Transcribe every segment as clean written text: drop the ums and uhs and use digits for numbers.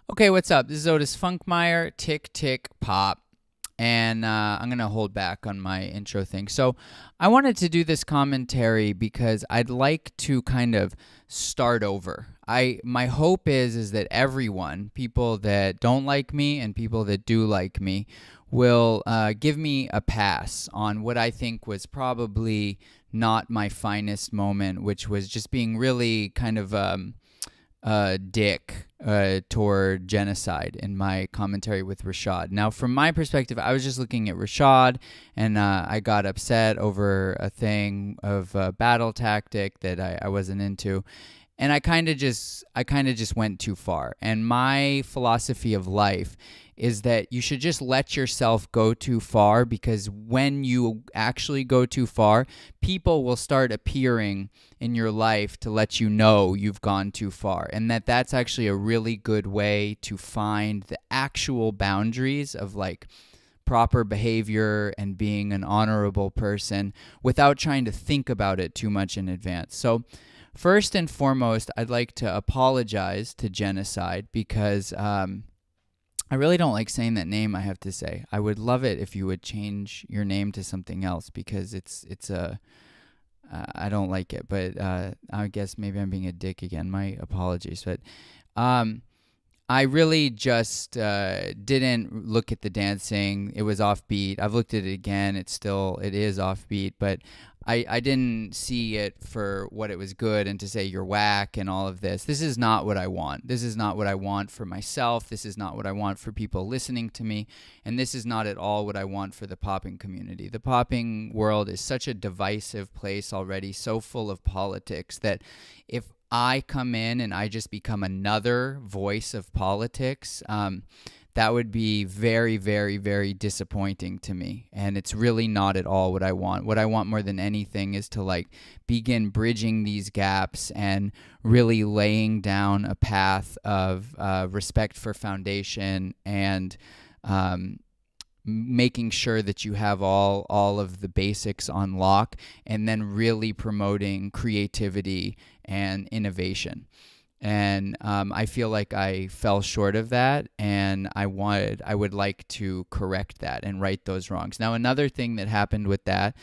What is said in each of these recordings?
Okay, what's up? This is Otis Funkmeyer, Tick Tick Pop, and I'm going to hold back on my intro thing. So, I wanted to do this commentary because I'd like to kind of start over. My hope is that everyone, people that don't like me and people that do like me, will give me a pass on what I think was probably not my finest moment, which was just being really kind of dick toward genocide in my commentary with Rashaad. Now, from my perspective, I was just looking at Rashaad, and I got upset over a thing of a battle tactic that I wasn't into, and I kind of just went too far. And my philosophy of life is that you should just let yourself go too far, because when you actually go too far, people will start appearing in your life to let you know you've gone too far, and that's actually a really good way to find the actual boundaries of like proper behavior and being an honorable person without trying to think about it too much in advance. So first and foremost, I'd like to apologize to genocide because I really don't like saying that name, I have to say. I would love it if you would change your name to something else, because it's a I don't like it. But I guess maybe I'm being a dick again. My apologies. But um, I really just didn't look at the dancing. It was offbeat. I've looked at it again. It is offbeat, but I didn't see it for what it was good, and to say you're whack and all of this. This is not what I want. This is not what I want for myself. This is not what I want for people listening to me. And this is not at all what I want for the popping community. The popping world is such a divisive place already, so full of politics, that if I come in and I just become another voice of politics, that would be very, very, very disappointing to me. And it's really not at all what I want. What I want more than anything is to like begin bridging these gaps and really laying down a path of respect for foundation, and making sure that you have all of the basics on lock, and then really promoting creativity and innovation. And I feel like I fell short of that, and I would like to correct that and right those wrongs. Now, another thing that happened with that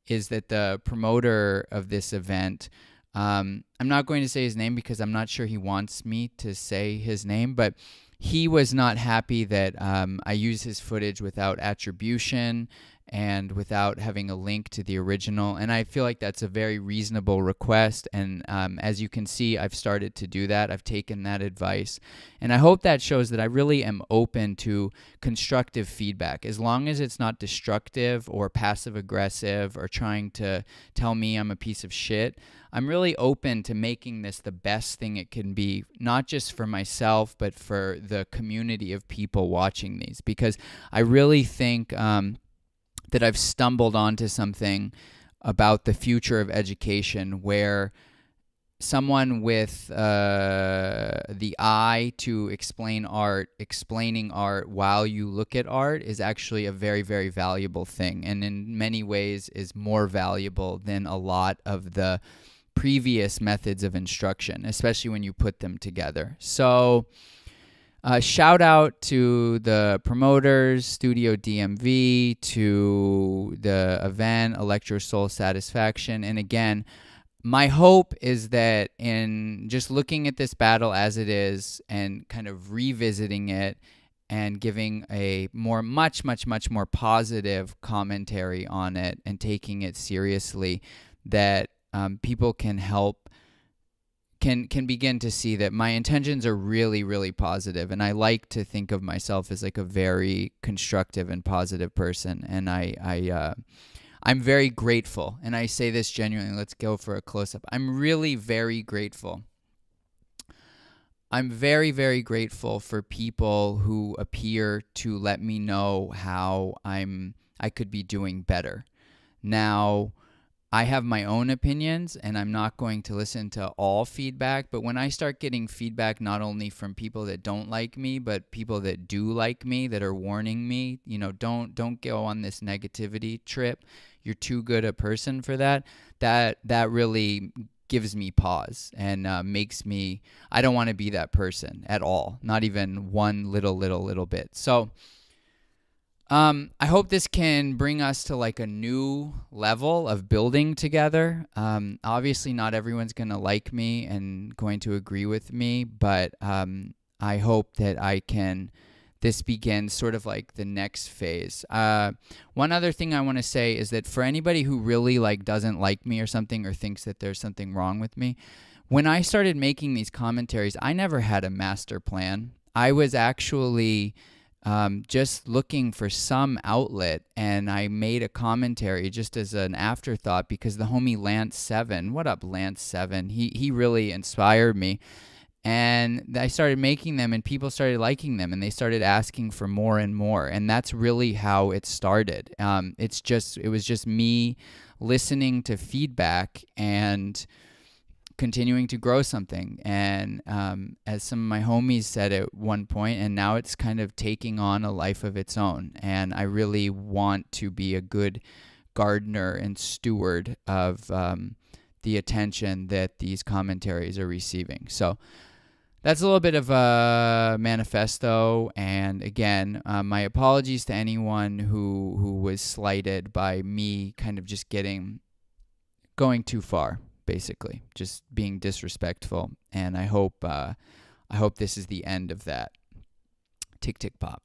is that the promoter of this event, I'm not going to say his name because I'm not sure he wants me to say his name, but he was not happy that I use his footage without attribution and without having a link to the original. And I feel like that's a very reasonable request. And as you can see, I've started to do that. I've taken that advice. And I hope that shows that I really am open to constructive feedback, as long as it's not destructive or passive aggressive or trying to tell me I'm a piece of shit. I'm really open to making this the best thing it can be, not just for myself, but for the community of people watching these, because I really think that I've stumbled onto something about the future of education where someone with the eye to explaining art while you look at art is actually a very, very valuable thing, and in many ways is more valuable than a lot of the previous methods of instruction, especially when you put them together. So shout out to the promoters, Studio DMV, to the event, Electro Soul Satisfaction. And again, my hope is that in just looking at this battle as it is and kind of revisiting it and giving a much more positive commentary on it and taking it seriously, that people can begin to see that my intentions are really, really positive. And I like to think of myself as like a very constructive and positive person. And I'm very grateful. And I say this genuinely. Let's go for a close-up. I'm really very grateful. I'm very, very grateful for people who appear to let me know how I could be doing better. Now, I have my own opinions, and I'm not going to listen to all feedback, but when I start getting feedback not only from people that don't like me, but people that do like me, that are warning me, don't go on this negativity trip. You're too good a person for that. That really gives me pause and makes me, I don't want to be that person at all, not even one little bit. So I hope this can bring us to like a new level of building together. Obviously not everyone's going to like me and going to agree with me, but I hope that this begins sort of like the next phase. One other thing I want to say is that for anybody who really like doesn't like me or something, or thinks that there's something wrong with me, when I started making these commentaries, I never had a master plan. I was actually just looking for some outlet, and I made a commentary just as an afterthought because the homie Lance7, what up Lance7, he really inspired me. And I started making them, and people started liking them, and they started asking for more and more. And that's really how it started. It was just me listening to feedback and continuing to grow something. And as some of my homies said at one point, and now it's kind of taking on a life of its own. And I really want to be a good gardener and steward of the attention that these commentaries are receiving. So that's a little bit of a manifesto, and again, my apologies to anyone who was slighted by me kind of just going too far, basically, just being disrespectful, and I hope this is the end of that. Tick, tick, pop.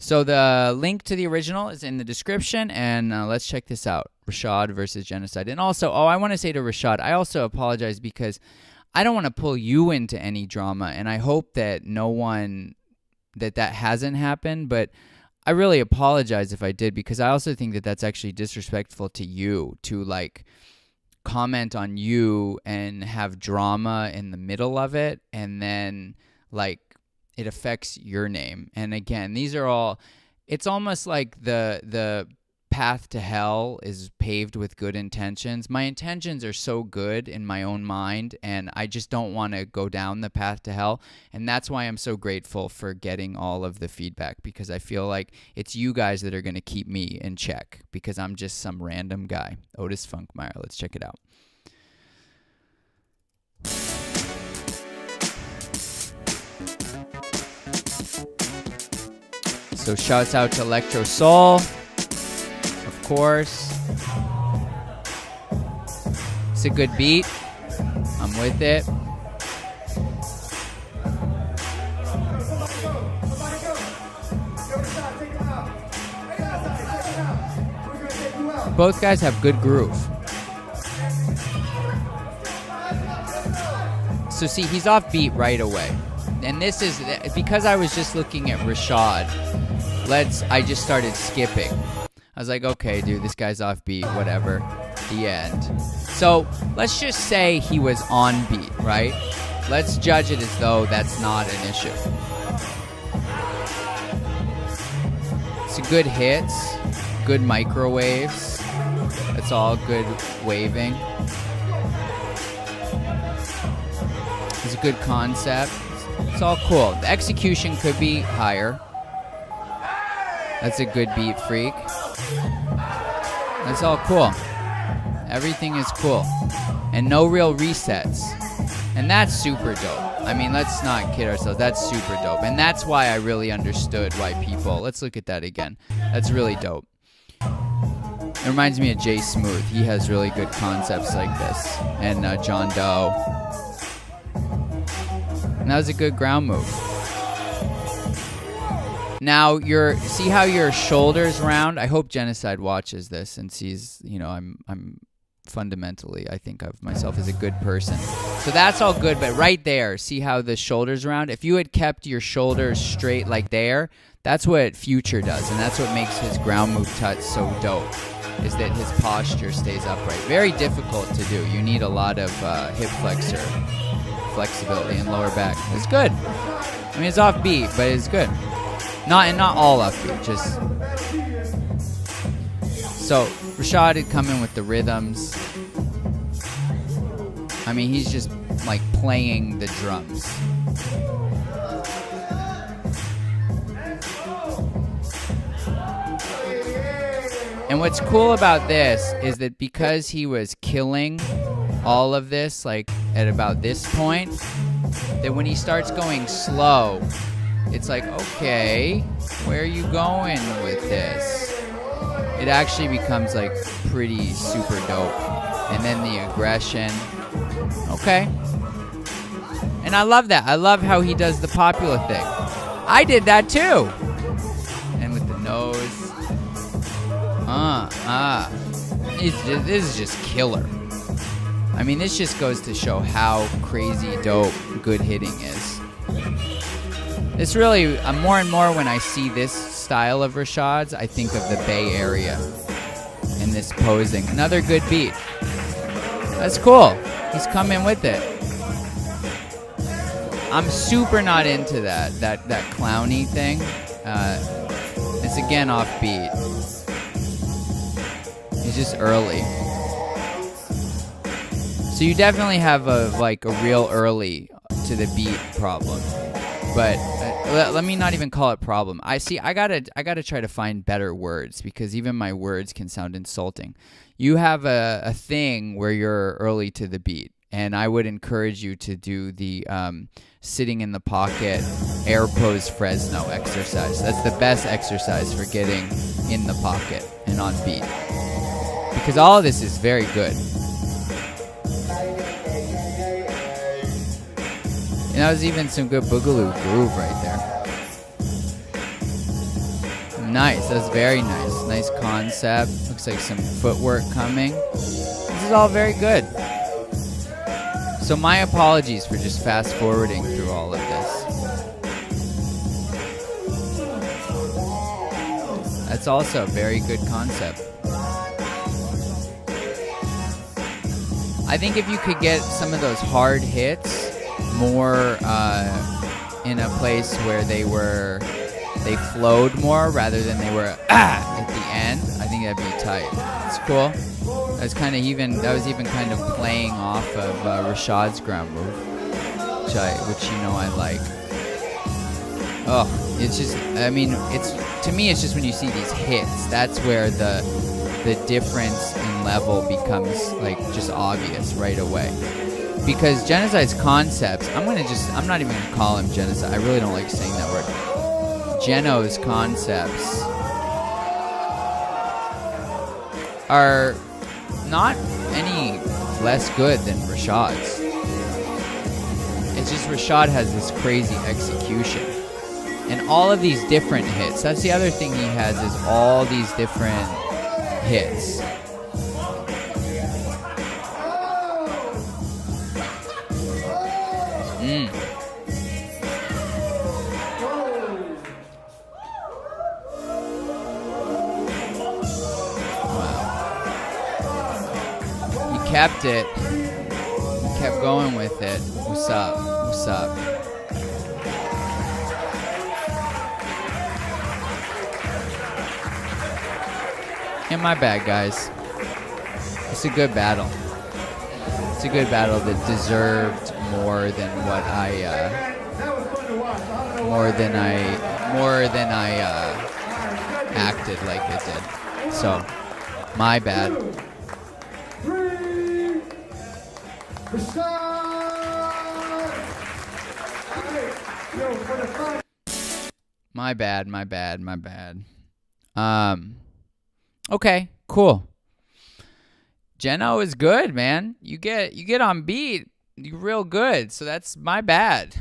So the link to the original is in the description, and let's check this out. Rashaad versus genocide. And also, I want to say to Rashaad, I also apologize because I don't want to pull you into any drama, and I hope that that hasn't happened, but I really apologize if I did, because I also think that that's actually disrespectful to you to like comment on you and have drama in the middle of it, and then like it affects your name. And again, these are all, it's almost like the path to hell is paved with good intentions. My intentions are so good in my own mind, and I just don't want to go down the path to hell. And that's why I'm so grateful for getting all of the feedback, because I feel like it's you guys that are going to keep me in check, because I'm just some random guy. Otis Funkmeyer. Let's check it out. So shouts out to Electro Soul, of course. It's a good beat. I'm with it. Both guys have good groove. So see, he's off beat right away. And this is, because I was just looking at Rashaad, I just started skipping. I was like, okay, dude, this guy's off beat, whatever. The end. So let's just say he was on beat, right? Let's judge it as though that's not an issue. It's a good hits, good microwaves. It's all good waving. It's a good concept. It's all cool. The execution could be higher. That's a good beat, freak. That's all cool. Everything is cool. And no real resets. And that's super dope. I mean, let's not kid ourselves. That's super dope. And that's why I really understood why people... Let's look at that again. That's really dope. It reminds me of Jay Smooth. He has really good concepts like this. And John Doe. And that was a good ground move. Now, see how your shoulders round? I hope Genocide watches this and sees, I'm fundamentally, I think of myself as a good person. So that's all good, but right there, see how the shoulders round? If you had kept your shoulders straight like there, that's what Future does, and that's what makes his ground move touch so dope, is that his posture stays upright. Very difficult to do. You need a lot of hip flexor flexibility and lower back. It's good. I mean, it's off beat, but it's good. Not all upbeat, just... So, Rashaad had come in with the rhythms. I mean, he's just, like, playing the drums. And what's cool about this is that because he was killing all of this, like at about this point, that when he starts going slow, it's like, okay, where are you going with this? It actually becomes like pretty super dope. And then the aggression. Okay. And I love that. I love how he does the popular thing. I did that too. And with the nose. This is just killer. I mean, this just goes to show how crazy dope good hitting is. It's really, more and more when I see this style of rashaad's, I think of the Bay Area and this posing. Another good beat. That's cool. He's coming with it. I'm super not into that clowny thing. It's again offbeat. It's just early. So you definitely have a real early to the beat problem. But let me not even call it problem. I gotta try to find better words because even my words can sound insulting. You have a thing where you're early to the beat, and I would encourage you to do the sitting in the pocket air pose Fresno exercise. That's the best exercise for getting in the pocket and on beat. Because all of this is very good. And that was even some good boogaloo groove right there. Nice. That's very nice. Nice concept. Looks like some footwork coming. This is all very good. So my apologies for just fast forwarding through all of this. That's also a very good concept. I think if you could get some of those hard hits more in a place where they flowed more rather than they were at the end, I think that'd be tight. It's cool. That was even kind of playing off of rashaad's ground move, which you know I like. Oh, it's just, I mean, to me it's just when you see these hits, that's where the difference in level becomes like just obvious right away. Because genocide's concepts, I'm not even gonna call him genocide. I really don't like saying that word. Geno's concepts are not any less good than rashaad's. It's just Rashaad has this crazy execution. And all of these different hits. That's the other thing he has, is all these different hits. Kept it. He kept going with it. What's up? What's up? Yeah, my bad, guys. It's a good battle. It's a good battle that deserved more than what acted like it did. So, my bad. My bad. Okay, cool. Geno is good, man. You get on beat, you're real good. So that's my bad.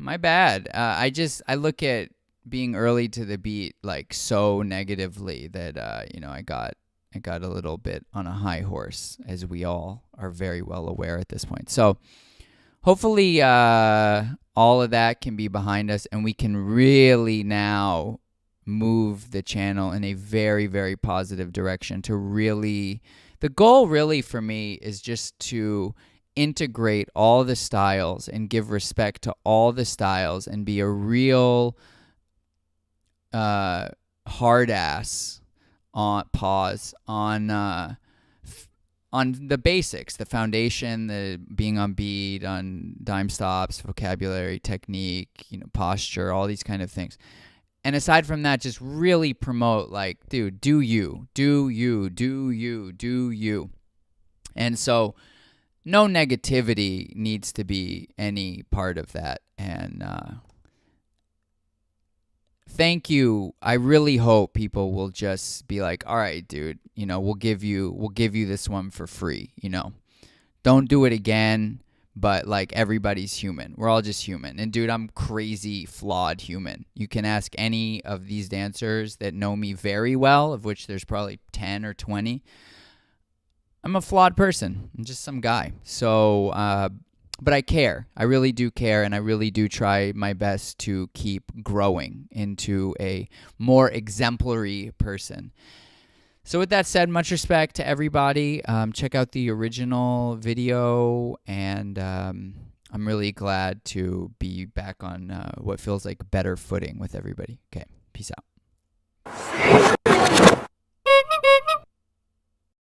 I look at being early to the beat like so negatively that I got a little bit on a high horse, as we all are very well aware at this point. So hopefully all of that can be behind us and we can really now move the channel in a very, very positive direction to really, the goal really for me is just to integrate all the styles and give respect to all the styles and be a real hard ass on the basics, the foundation, the being on beat, on dime stops, vocabulary, technique, posture, all these kind of things. And aside from that, just really promote, like, dude, do you, do you, do you, do you. And so no negativity needs to be any part of that. And thank you. I really hope people will just be like, all right, dude, we'll give you this one for free. Don't do it again. But like, everybody's human. We're all just human. And dude, I'm crazy flawed human. You can ask any of these dancers that know me very well, of which there's probably 10 or 20. I'm a flawed person. I'm just some guy. So, but I care. I really do care, and I really do try my best to keep growing into a more exemplary person. So with that said, much respect to everybody. Check out the original video, and I'm really glad to be back on what feels like better footing with everybody. Okay, peace out.